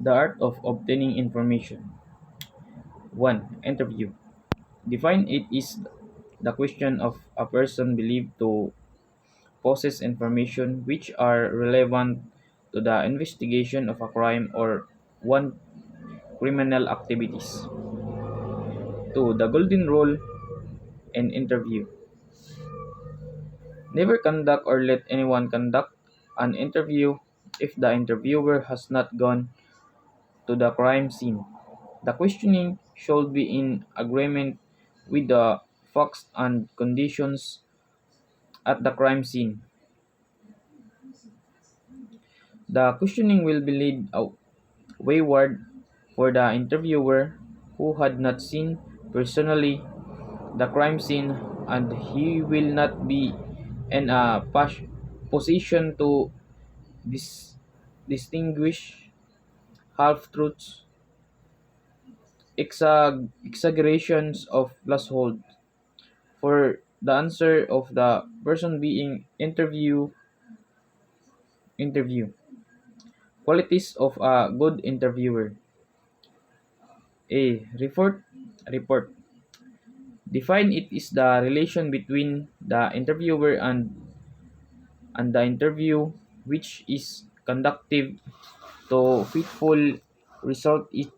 The art of obtaining information. 1. Interview. Define it is the question of a person believed to possess information which are relevant to the investigation of a crime or one criminal activities. 2. The golden rule in interview. Never conduct or let anyone conduct an interview if the interviewer has not gone to the crime scene. The questioning should be in agreement with the facts and conditions at the crime scene. The questioning will be lead wayward for the interviewer who had not seen personally the crime scene, and he will not be in a position to distinguish half-truths, exaggerations of falsehood. For the answer of the person being interview. Qualities of a good interviewer. A. Report. Define it is the relation between the interviewer and the interview which is conductive to faithful result. It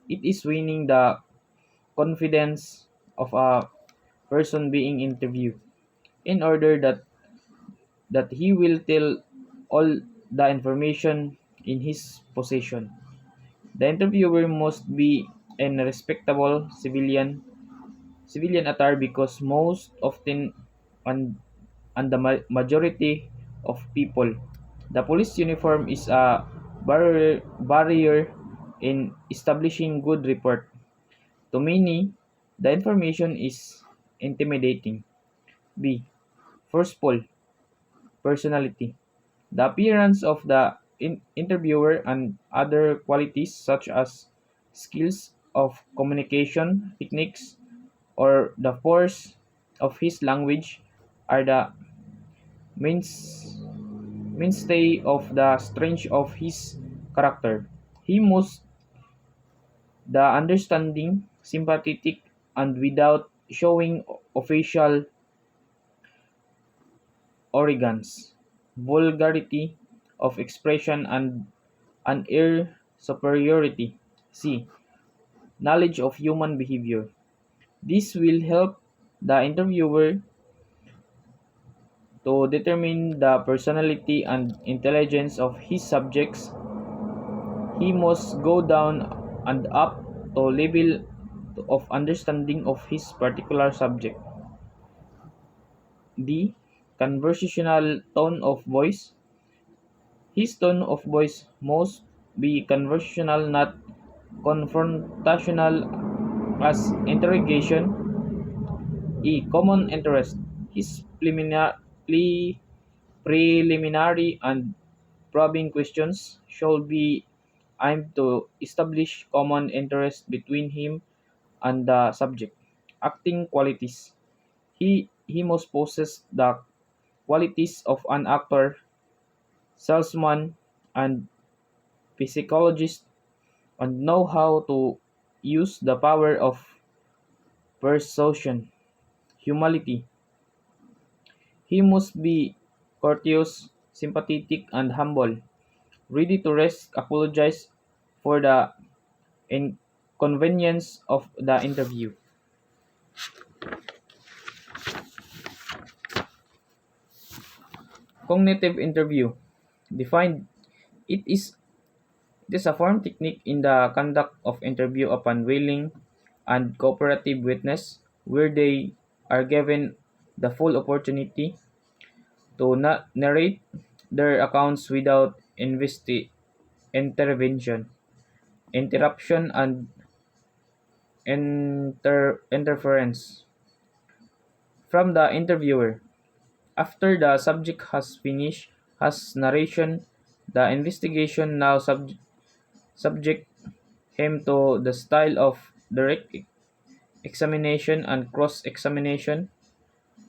is winning the confidence of a person being interviewed in order that he will tell all the information in his possession. The interviewer must be a respectable civilian attire because most often and the majority of people, the police uniform is a barrier in establishing good report. To many, the information is intimidating. B. Forceful personality. The appearance of the interviewer and other qualities such as skills of communication techniques or the force of his language are the mainstay of the strength of his character. He must the understanding, sympathetic, and without showing official arrogance, vulgarity of expression, and an air superiority. C. Knowledge of human behavior. This will help the interviewer to determine the personality and intelligence of his subjects. He must go down and up to level of understanding of his particular subject. D. Conversational tone of voice. His tone of voice must be conversational, not confrontational as interrogation. E. Common interest. His preliminary and probing questions should be aimed to establish common interest between him and the subject. Acting qualities. He must possess the qualities of an actor, salesman, and psychologist and know how to use the power of persuasion. Humility. He must be courteous, sympathetic, and humble, ready to apologize for the inconvenience of the interview. Cognitive interview. Defined. It is it is a form technique in the conduct of interview upon willing and cooperative witness where they are given the full opportunity to narrate their accounts without intervention, interruption, and interference from the interviewer. After the subject has finished his narration, the investigation now subject him to the style of direct examination and cross-examination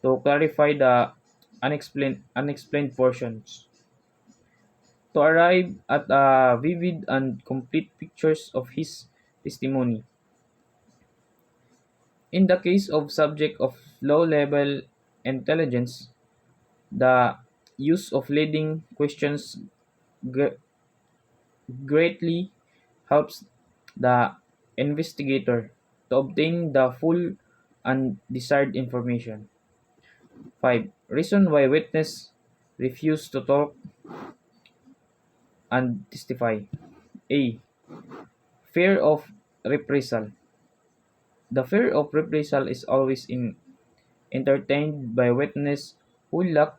to clarify the unexplained portions. to arrive at a vivid and complete pictures of his testimony. In the case of subject of low-level intelligence, the use of leading questions gr- greatly helps the investigator to obtain the full and desired information. 5. Reason why witness refuse to talk and testify. A. Fear of reprisal. The fear of reprisal is always entertained by witnesses who lack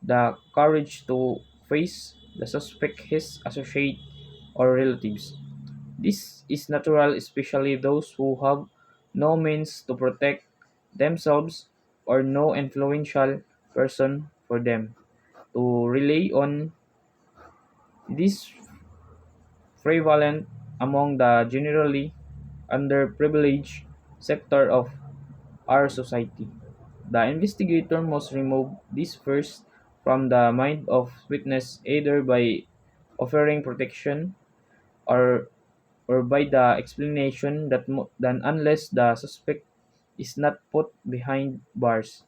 the courage to face the suspect, his associate, or relatives. This is natural, especially those who have no means to protect themselves or no influential person for them to rely on. This prevalent among the generally underprivileged sector of our society. The investigator must remove this first from the mind of witness either by offering protection or by the explanation that unless the suspect is not put behind bars,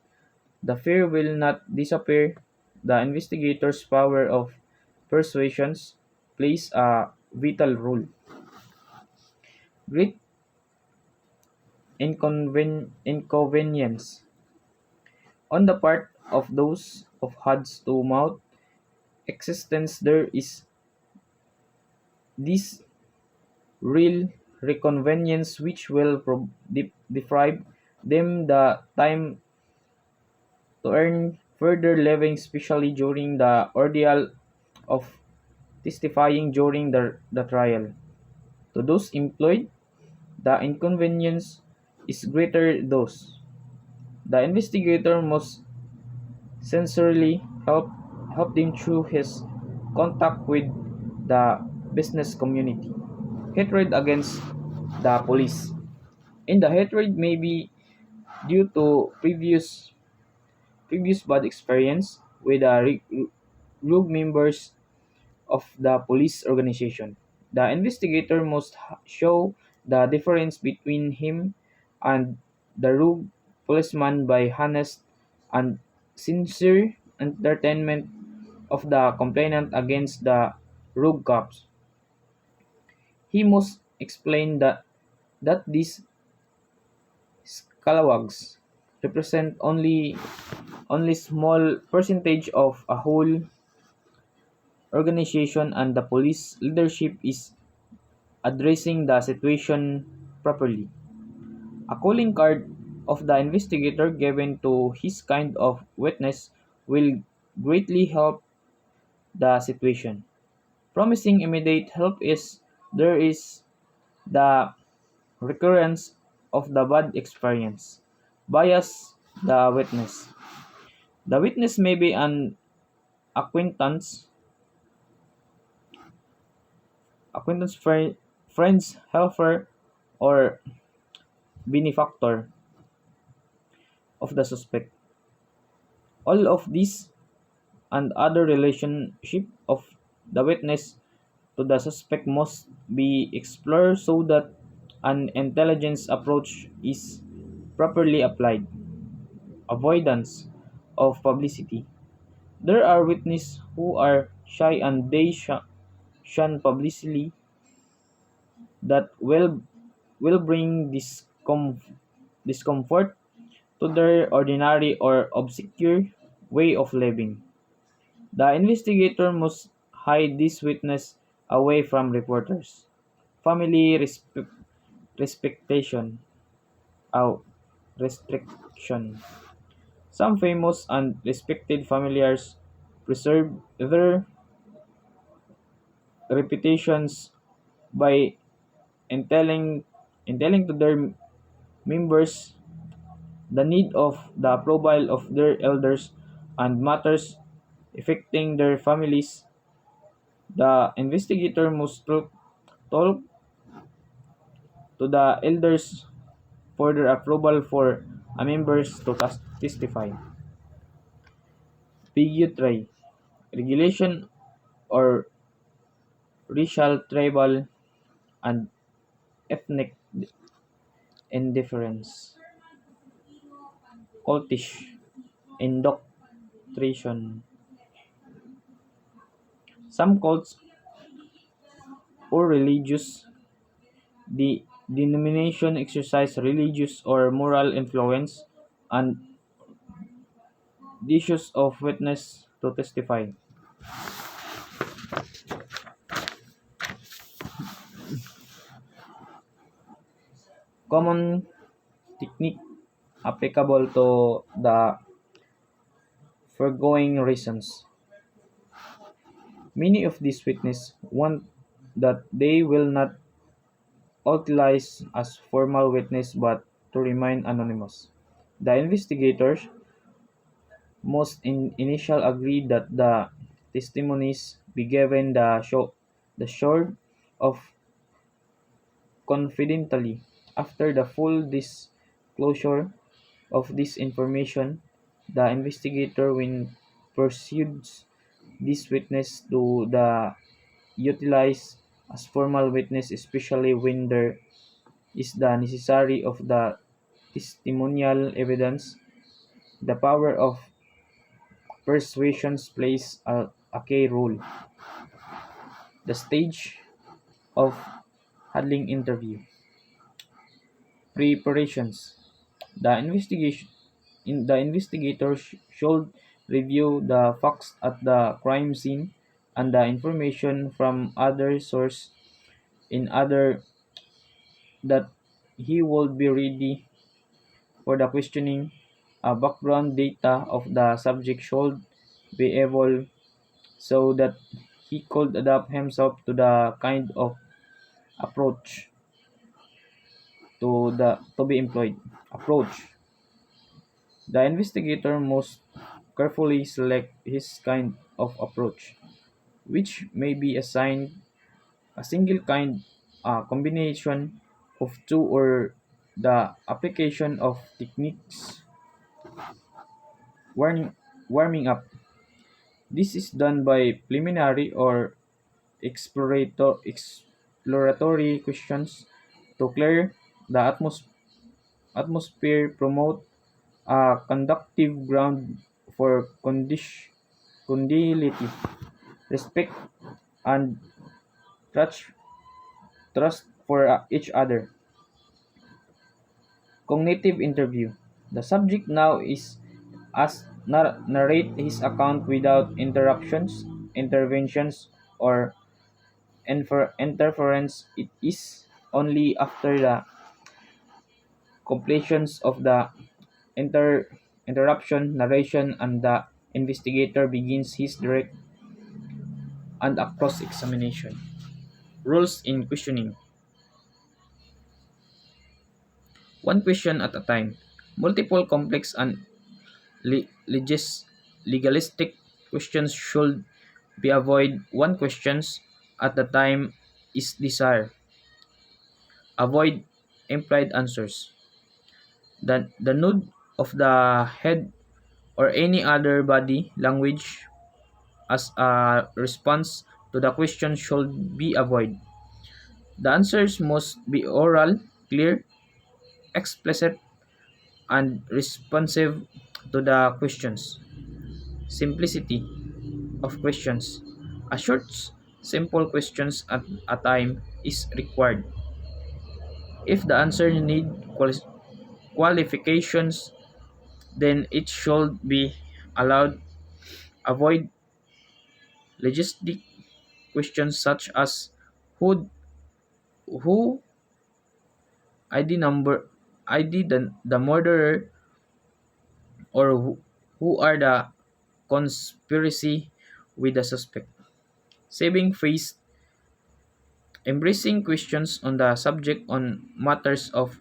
the fear will not disappear. The investigator's power of persuasions plays a vital role. Great inconvenience on the part of those of hands to mouth existence. There is this real inconvenience which will deprive them the time to earn further living, especially during the ordeal of testifying during the trial. To those employed, the inconvenience is greater. Those the investigator must sincerely help them through his contact with the business community. Hatred against the police. In the hatred may be due to previous bad experience with the rogue members of the police organization. The investigator must show the difference between him and the rogue policeman by honest and sincere entertainment of the complainant against the rogue cops. He must explain that these scalawags represent only small percentage of a whole organization and the police leadership is addressing the situation properly. A calling card of the investigator given to his kind of witness will greatly help the situation. Promising immediate help is there is the recurrence of the bad experience. Bias the witness. The witness may be an acquaintance, friends, helper, or benefactor of the suspect. All of these and other relationship of the witness to the suspect must be explored so that an intelligence approach is properly applied. Avoidance of publicity. There are witnesses who are shy and they shun publicity that will bring discomfort to their ordinary or obscure way of living. The investigator must hide this witness away from reporters. Family respectation. Oh, restriction. Some famous and respected familiars preserve their reputations by entailing, entailing to their members the need of the approval of their elders and matters affecting their families. The investigator must talk to the elders for their approval for a members to testify. Piggy regulation or racial, tribal, and ethnic indifference, cultish indoctrination. Some cults or religious denomination exercise religious or moral influence and the issues of witness to testify. Common technique applicable to the foregoing reasons. Many of these witnesses want that they will not utilize as formal witness but to remain anonymous. The investigators must initial agree that the testimonies be given the short of confidentially. After the full disclosure of this information, the investigator will pursues this witness to the utilize as formal witness, especially when there is the necessary of the testimonial evidence. The power of persuasion plays a key role. The stage of handling interview preparations. The investigator should review the facts at the crime scene and the information from other sources in order that he would be ready for the questioning. Background data of the subject should be able so that he could adapt himself to the kind of approach to be employed. Approach. The investigator must carefully select his kind of approach, which may be assigned a single kind, a combination of two, or the application of techniques. Warming up. This is done by preliminary or exploratory questions to clear the atmosphere, promote a conductive ground for condility, respect, and trust, trust for each other. Cognitive interview. The subject now is asked narrate his account without interventions, or interference. It is only after the completions of the interruption narration and the investigator begins his direct and a cross-examination. Rules in questioning. One question at a time. Multiple complex and legalistic questions should be avoided. One questions at a time is desired. Avoid implied answers. The nod of the head or any other body language as a response to the question should be avoided. The answers must be oral, clear, explicit, and responsive to the questions. Simplicity of questions. A short, simple questions at a time is required. If the answer need qualifications, then it should be allowed. Avoid logistic questions such as who ID number ID the murderer, or who are the conspiracy with the suspect. Saving face. Embracing questions on the subject on matters of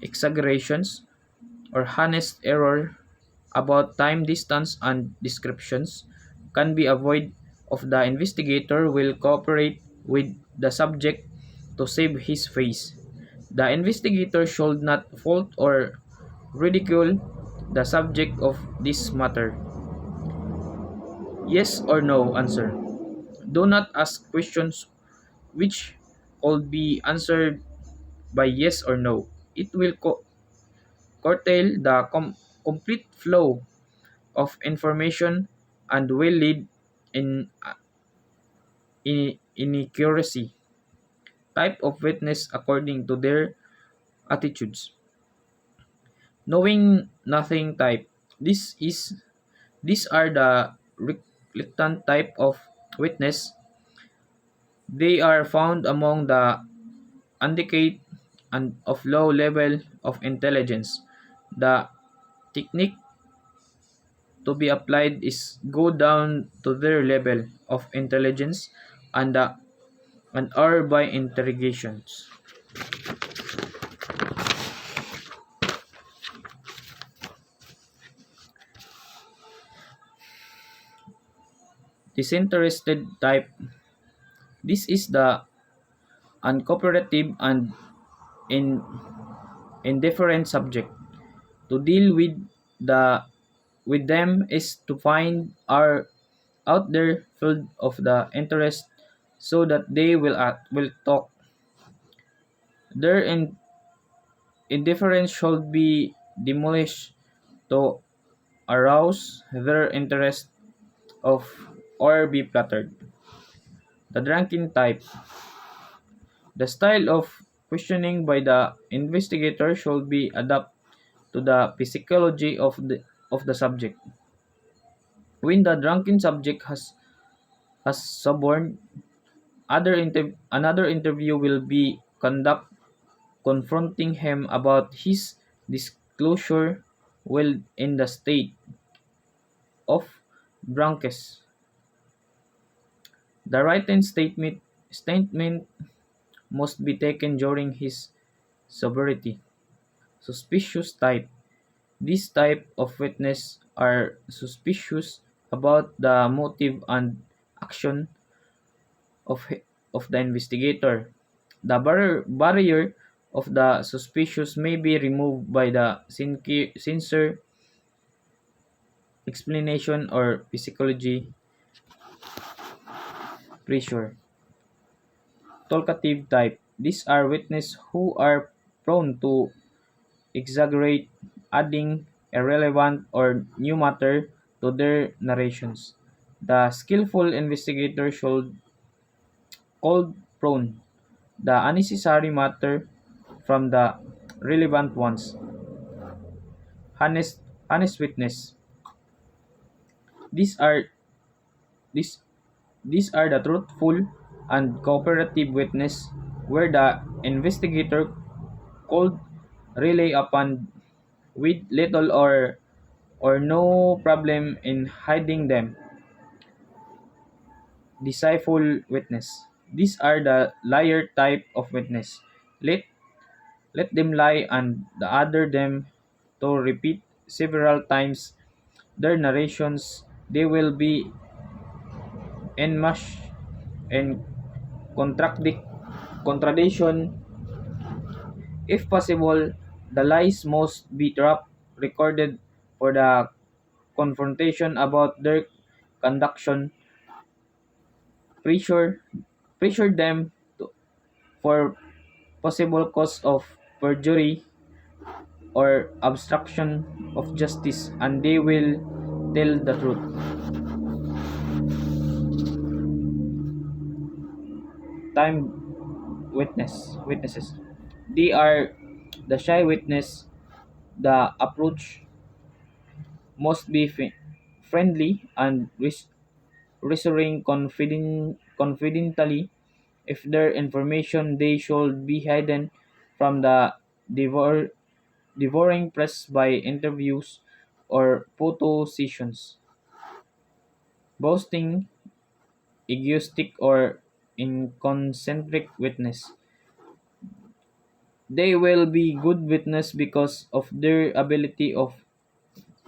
exaggerations or honest error about time, distance, and descriptions can be avoided if the investigator will cooperate with the subject to save his face. The investigator should not fault or ridicule the subject of this matter. Yes or no answer. Do not ask questions which could be answered by yes or no. It will curtail the complete flow of information and will lead in inaccuracy type of witness according to their attitudes. Knowing nothing type. These are the reluctant type of witness. They are found among the indicate and of low level of intelligence. The technique to be applied is go down to their level of intelligence and or by interrogations. Disinterested type. This is the uncooperative and in indifferent subject. To deal the with them is to find out their field of the interest so that they will talk. Their indifference should be demolished to arouse their interest of or be flattered. The drunken type. The style of questioning by the investigator should be adapt to the psychology of the subject. When the drunken subject has suborned, another interview will be conduct confronting him about his disclosure while in the state of drunkenness. The written statement must be taken during his sobriety. Suspicious type. This type of witness are suspicious about the motive and action of of the investigator. The barrier of the suspicious may be removed by the sincere explanation or psychology pressure. Talkative type. These are witnesses who are prone to exaggerate, adding irrelevant or new matter to their narrations. The skillful investigator should cold prone the unnecessary matter from the relevant ones. Honest, honest witness. These are these these are the truthful and cooperative witness where the investigator could rely upon with little or no problem in hiding them. Deceitful witness. These are the liar type of witness. Let let them lie and the other them to repeat several times their narrations. They will be enmeshed in contradiction. If possible, the lies must be dropped, recorded for the confrontation about their conduction, pressure pressure them for possible cause of perjury or obstruction of justice and they will tell the truth. Time witnesses. They are the shy witness. The approach must be friendly and reassuring confidentially. If their information they should be hidden from the devour, devouring press by interviews or photo sessions. Boasting, egoistic, or inconcentric witness. They will be good witness because of their ability of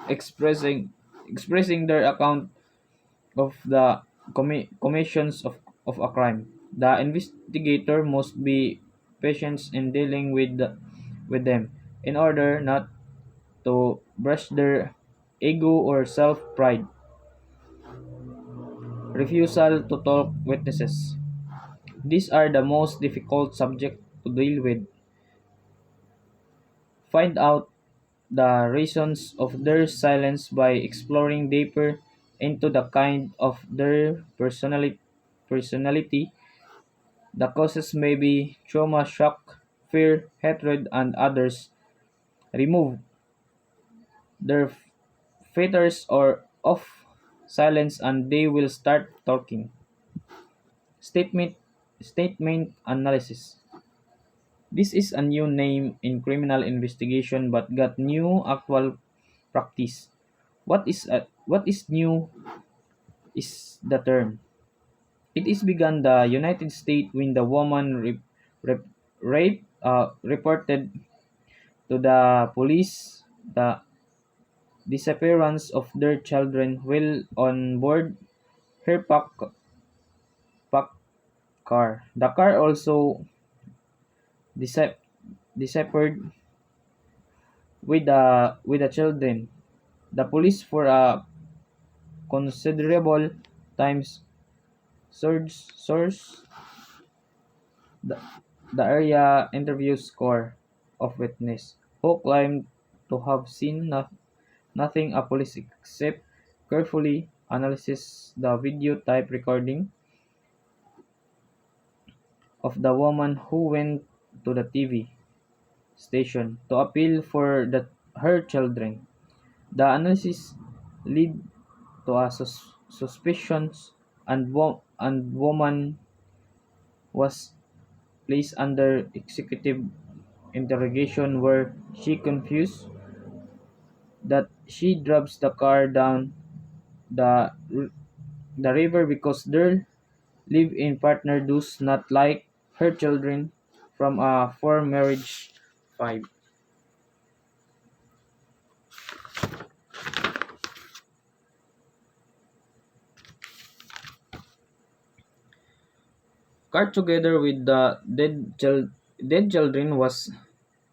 expressing their account of the commissions of a crime. The investigator must be patient in dealing with them in order not to brush their ego or self-pride. Refusal to talk witnesses. These are the most difficult subject to deal with. Find out the reasons of their silence by exploring deeper into the kind of their personality. The causes may be trauma, shock, fear, hatred, and others. Remove their feathers or off silence and they will start talking. Statement Statement analysis. This is a new name in criminal investigation but got new actual practice. What is new is the term. It is began the United States when the woman rep, reported to the police the disappearance of their children while on board her pack car. The car also disap- disappeared with the children. The police for a considerable times source the, the area interview score of witness who claimed to have seen nothing a police except carefully analysis the video type recording of the woman who went to the TV station to appeal for her children. The analysis led to a suspicions and woman was placed under executive interrogation where she confused that she drives the car down the the river because their live-in partner does not like her children from a former marriage. 5. Car together with the dead children was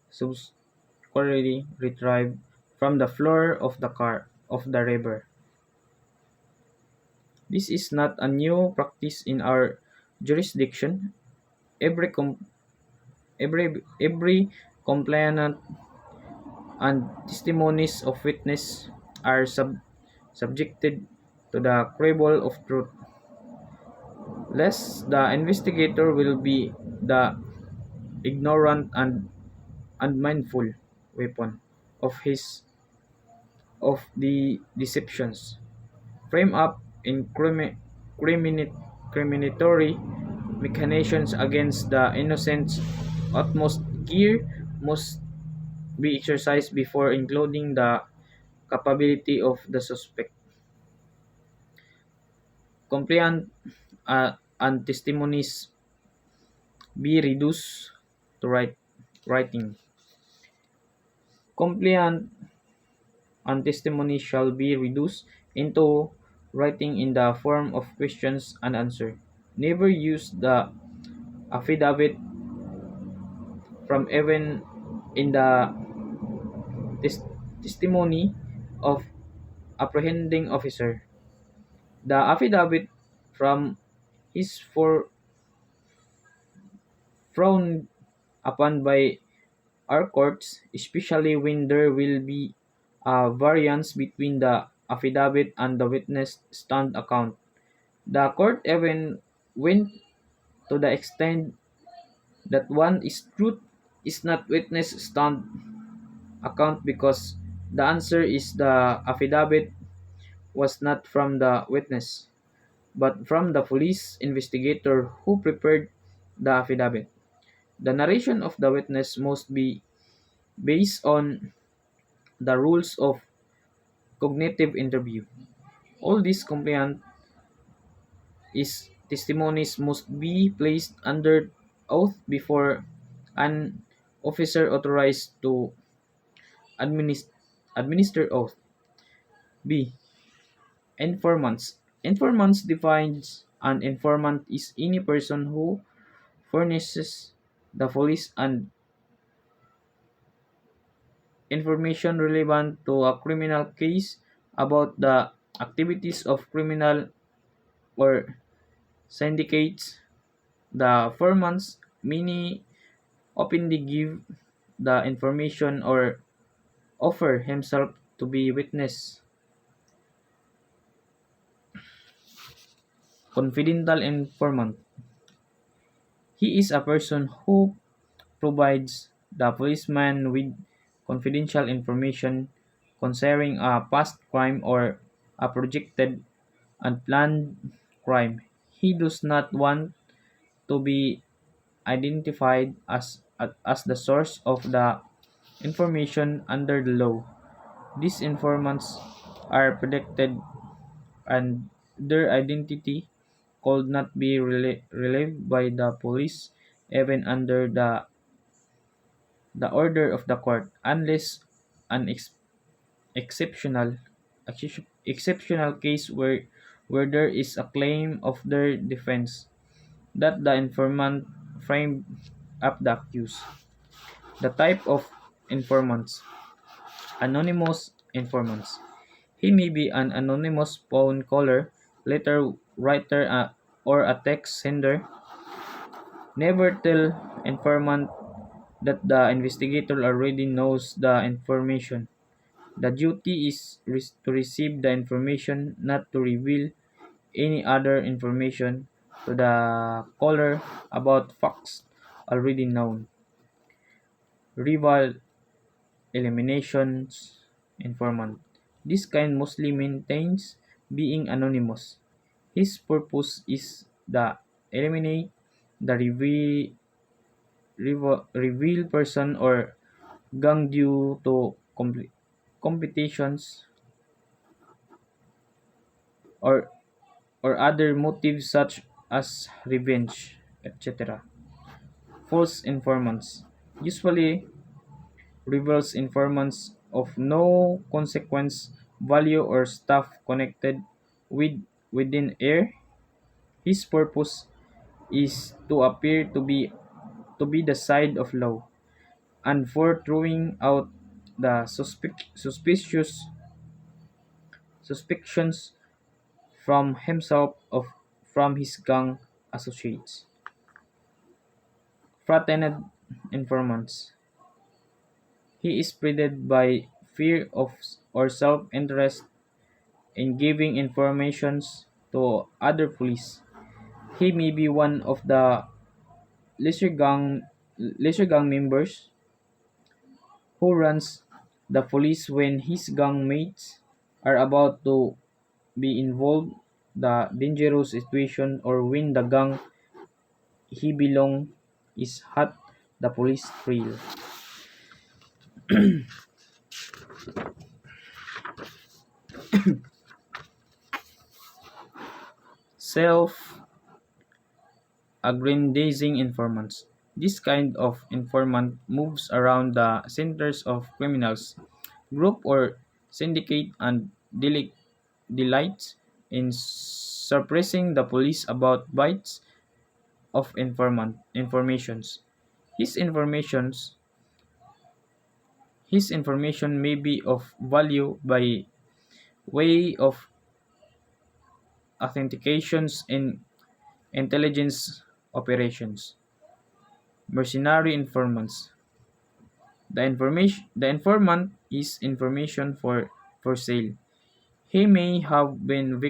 subsequently retrieved from the floor of the car of the river. This is not a new practice in our jurisdiction. Every every complainant and testimonies of witness are subjected to the crucible of truth, lest the investigator will be the ignorant and unmindful weapon of his of the deceptions, frame up in criminatory machinations against the innocent. Utmost care must be exercised before including the capability of the suspect. Compliant and testimonies be reduced to writing. Compliant and testimony shall be reduced into writing in the form of questions and answer. Never use the affidavit from even in the tes- testimony of apprehending officer. The affidavit from is for frowned upon by our courts, especially when there will be a variance between the affidavit and the witness stand account. The court even went to the extent that one is truth is not witness stand account because the answer is the affidavit was not from the witness, but from the police investigator who prepared the affidavit. The narration of the witness must be based on the rules of cognitive interview. All these compliant is testimonies must be placed under oath before an officer authorized to administer oath. B. Informants. Informants defines an informant is any person who furnishes the police and information relevant to a criminal case about the activities of criminal or syndicates. The 4 months many openly give the information or offer himself to be witness. Confidential informant. He is a person who provides the policeman with confidential information concerning a past crime or a projected unplanned crime. He does not want to be identified as the source of the information under the law. These informants are protected and their identity could not be relieved by the police even under the order of the court unless an exceptional exceptional case where there is a claim of their defense that the informant framed up the accused. The type of informants. Anonymous informants. He may be an anonymous phone caller, letter writer, or a text sender. Never tell informant that the investigator already knows the information. The duty is to receive the information, not to reveal any other information to the caller about facts already known. Rival eliminations informant. This kind mostly maintains being anonymous. His purpose is the eliminate the reveal person or gang due to competitions or other motives such as revenge, etc. False informants usually reveals informants of no consequence, value, or stuff connected with within air. His purpose is to appear to be the side of law, and for throwing out the suspicions from himself of from his gang associates. Threatened informants. He is spreaded by fear of or self-interest in giving informations to other police. He may be one of the lesser gang members who runs the police when his gang mates are about to be involved the dangerous situation or when the gang he belong is hot the police trail. Self aggrandizing informants. This kind of informant moves around the centers of criminals group or syndicate and delights in suppressing the police about bites of informations. His informations his information may be of value by way of authentications in intelligence operations. Mercenary informants. The informant is information for sale. He may have been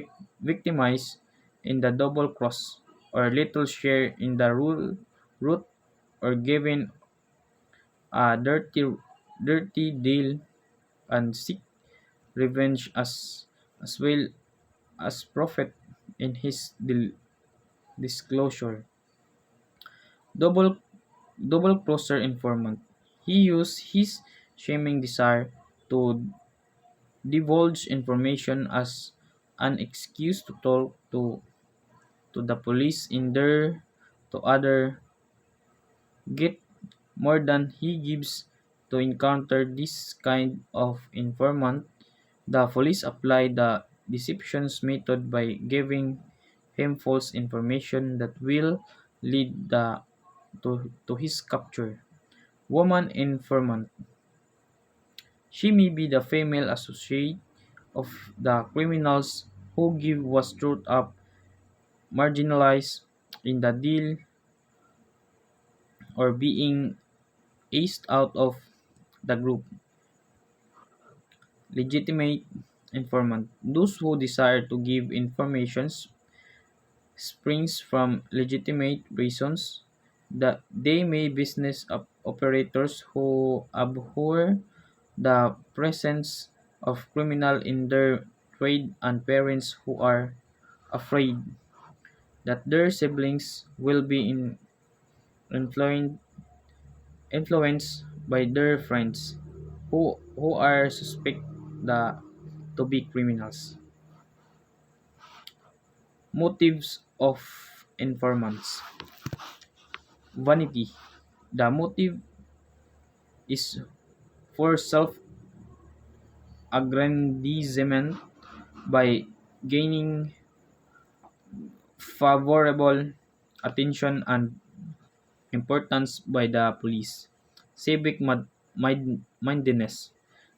victimized in the double cross or little share in the root or given a dirty deal and seek revenge as well as profit in his disclosure. Double double crosser informant. He used his shaming desire to divulge information as an excuse to talk to the police in there to other get more than he gives to encounter this kind of informant. The police apply the deceptions method by giving him false information that will lead to his capture. Woman informant. She may be the female associate of the criminals who give was truth up marginalized in the deal or being aced out of the group. Legitimate informant. Those who desire to give information springs from legitimate reasons that they may business operators who abhor the presence of criminal in their trade and parents who are afraid that their siblings will be influenced by their friends who are suspect the, to be criminals. Motives of informants. Vanity. The motive is for self-aggrandizement by gaining favorable attention and importance by the police. Civic mindedness.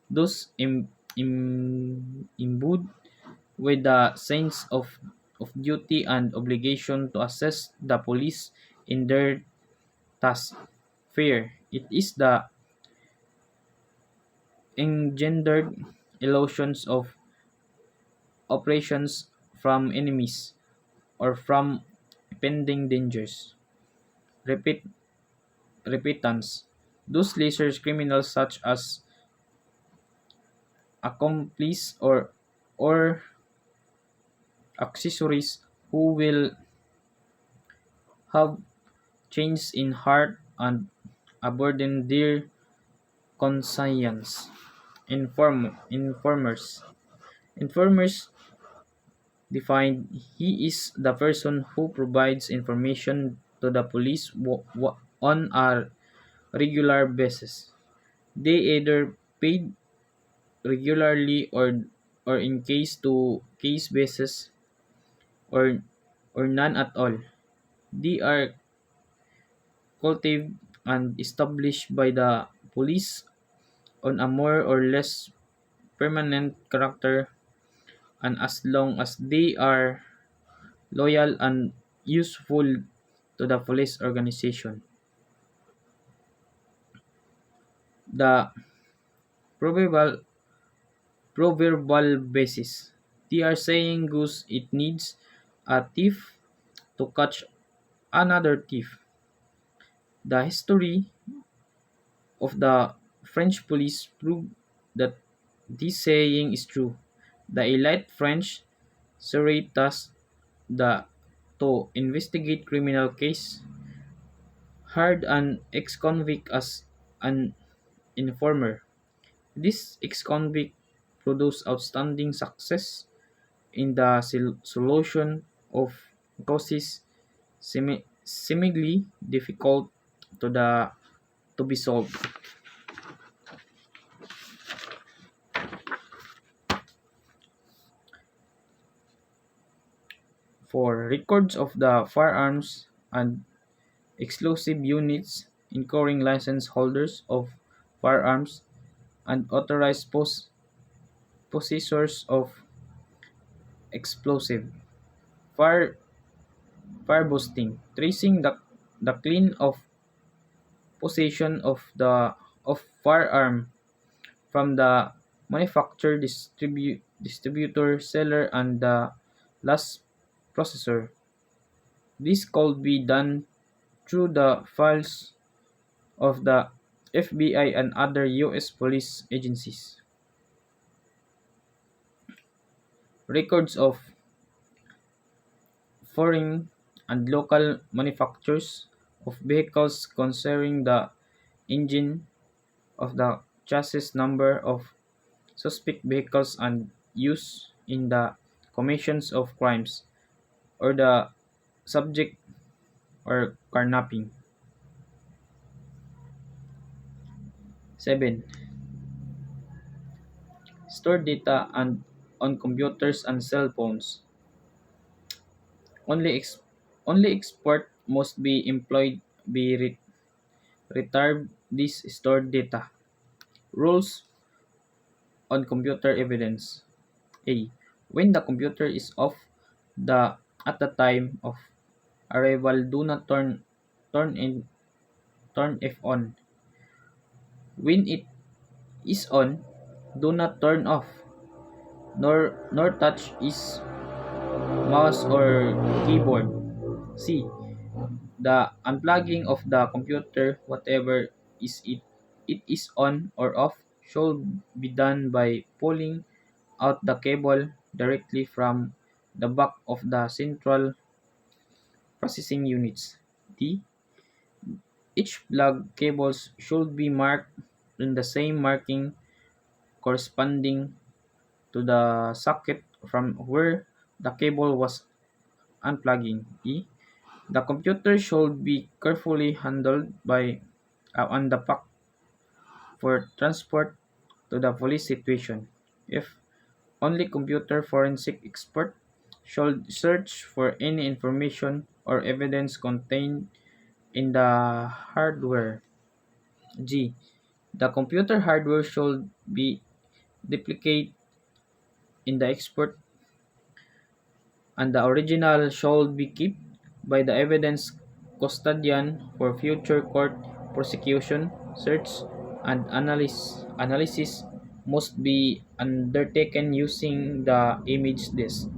Those imbued with the sense of duty and obligation to assist the police in their task. Fear. It is the engendered illusions of operations from enemies or from impending dangers. Repeat repentance. Those lesser criminals such as accomplices or accessories who will have change in heart and abandon their conscience. Informers. Informers defined he is the person who provides information to the police on a regular basis. They either paid regularly or in case to case basis or none at all. They are cultivated and established by the police on a more or less permanent character, and as long as they are loyal and useful to the police organization. The probable proverbial basis. They are saying goose it needs a thief to catch another thief. The history of the French police prove that this saying is true. The elite French survey tasked the to investigate criminal case hired an ex-convict as an informer. This ex-convict produced outstanding success in the solution of causes seemingly difficult to the to be solved. For records of the firearms and exclusive units incurring license holders of firearms and authorized possessors of explosive. Fire Fireboosting, tracing the clean of possession of firearm from the manufacturer, distributor, seller, and the last processor. This could be done through the files of the FBI and other US police agencies. Records of foreign and local manufacturers of vehicles concerning the engine of the chassis, number of suspect vehicles and use in the commissions of crimes or the subject or carnapping. 7. Store data and on computers and cell phones. Only only export must be employed be retrieve this stored data. Rules on computer evidence. A. When the computer is off at the time of arrival, do not turn turn F on. When it is on, do not turn off, nor touch is mouse or keyboard. C. The unplugging of the computer, whatever it is on or off, should be done by pulling out the cable directly from the back of the central processing units. D. Each plug cables should be marked in the same marking corresponding to the socket from where the cable was unplugging. E. The computer should be carefully handled by on the pack for transport to the police situation. If only computer forensic expert should search for any information or evidence contained in the hardware. G. The computer hardware should be duplicate in the expert and the original should be kept by the evidence custodian for future court prosecution. Search and analysis must be undertaken using the image disk.